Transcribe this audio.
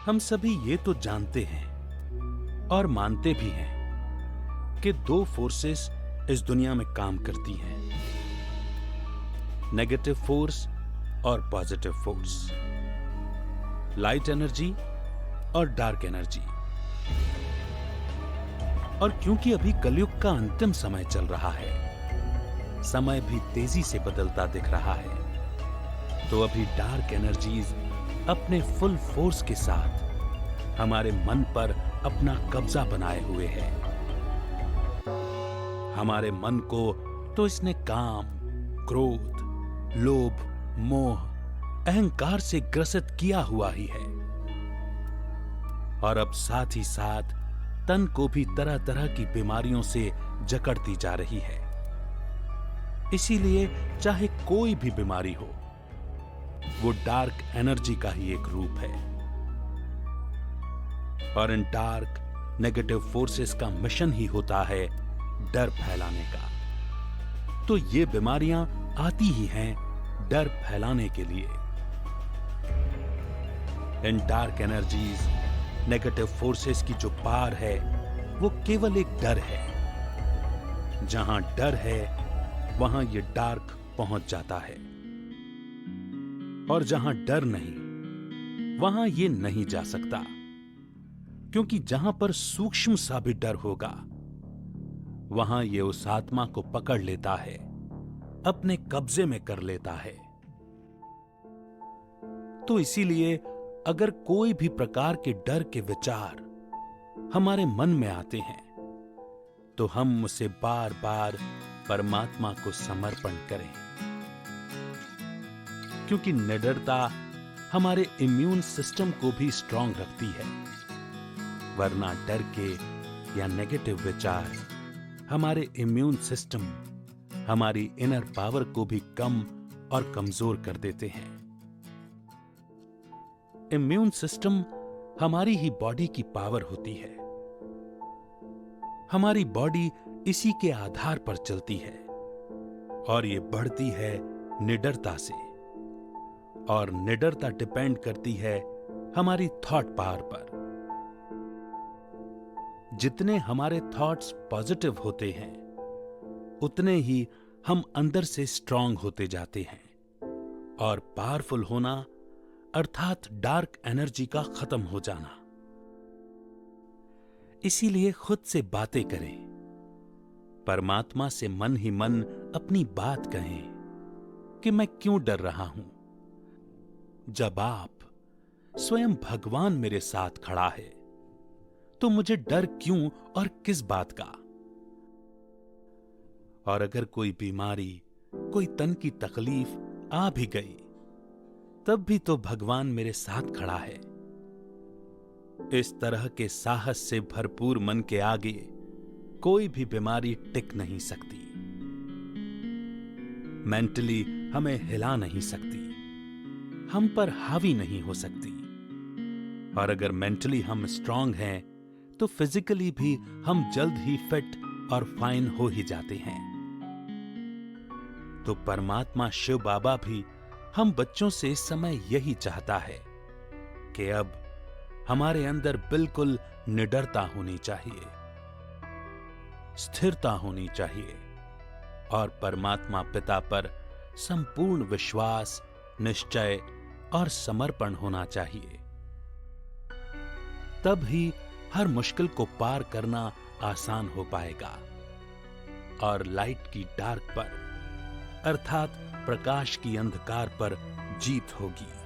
हम सभी ये तो जानते हैं और मानते भी हैं कि दो फोर्सेस इस दुनिया में काम करती हैं, नेगेटिव फोर्स और पॉजिटिव फोर्स, लाइट एनर्जी और डार्क एनर्जी। और क्योंकि अभी कलयुग का अंतिम समय चल रहा है, समय भी तेजी से बदलता दिख रहा है, तो अभी डार्क एनर्जीज अपने फुल फोर्स के साथ हमारे मन पर अपना कब्जा बनाए हुए है। हमारे मन को तो इसने काम, क्रोध, लोभ, मोह, अहंकार से ग्रसित किया हुआ ही है। और अब साथ ही साथ तन को भी तरह तरह की बीमारियों से जकड़ती जा रही है। इसीलिए चाहे कोई भी बीमारी हो, वो डार्क एनर्जी का ही एक रूप है। और इन डार्क नेगेटिव फोर्सेस का मिशन ही होता है डर फैलाने का। तो ये बीमारियां आती ही हैं डर फैलाने के लिए। इन डार्क एनर्जीज, नेगेटिव फोर्सेस की जो पार है वो केवल एक डर है। जहां डर है वहां ये डार्क पहुंच जाता है, और जहां डर नहीं वहां ये नहीं जा सकता। क्योंकि जहां पर सूक्ष्म सा भी डर होगा, वहां ये उस आत्मा को पकड़ लेता है, अपने कब्जे में कर लेता है। तो इसीलिए अगर कोई भी प्रकार के डर के विचार हमारे मन में आते हैं, तो हम उसे बार बार परमात्मा को समर्पण करें। क्योंकि निडरता हमारे इम्यून सिस्टम को भी स्ट्रांग रखती है, वरना डर के या नेगेटिव विचार हमारे इम्यून सिस्टम, हमारी इनर पावर को भी कम और कमजोर कर देते हैं। इम्यून सिस्टम हमारी ही बॉडी की पावर होती है। हमारी बॉडी इसी के आधार पर चलती है, और ये बढ़ती है निडरता से। और निडरता डिपेंड करती है हमारी थॉट पावर पर। जितने हमारे थॉट्स पॉजिटिव होते हैं, उतने ही हम अंदर से स्ट्रांग होते जाते हैं। और पावरफुल होना अर्थात डार्क एनर्जी का खत्म हो जाना। इसीलिए खुद से बातें करें, परमात्मा से मन ही मन अपनी बात कहें कि मैं क्यों डर रहा हूं, जब आप स्वयं भगवान मेरे साथ खड़ा है, तो मुझे डर क्यों और किस बात का। और अगर कोई बीमारी, कोई तन की तकलीफ आ भी गई, तब भी तो भगवान मेरे साथ खड़ा है। इस तरह के साहस से भरपूर मन के आगे कोई भी बीमारी टिक नहीं सकती, मेंटली हमें हिला नहीं सकती, हम पर हावी नहीं हो सकती। और अगर मेंटली हम स्ट्रांग हैं, तो फिजिकली भी हम जल्द ही फिट और फाइन हो ही जाते हैं। तो परमात्मा शिव बाबा भी हम बच्चों से इस समय यही चाहता है कि अब हमारे अंदर बिल्कुल निडरता होनी चाहिए, स्थिरता होनी चाहिए, और परमात्मा पिता पर संपूर्ण विश्वास, निश्चय और समर्पण होना चाहिए। तब ही हर मुश्किल को पार करना आसान हो पाएगा, और लाइट की डार्क पर अर्थात प्रकाश की अंधकार पर जीत होगी।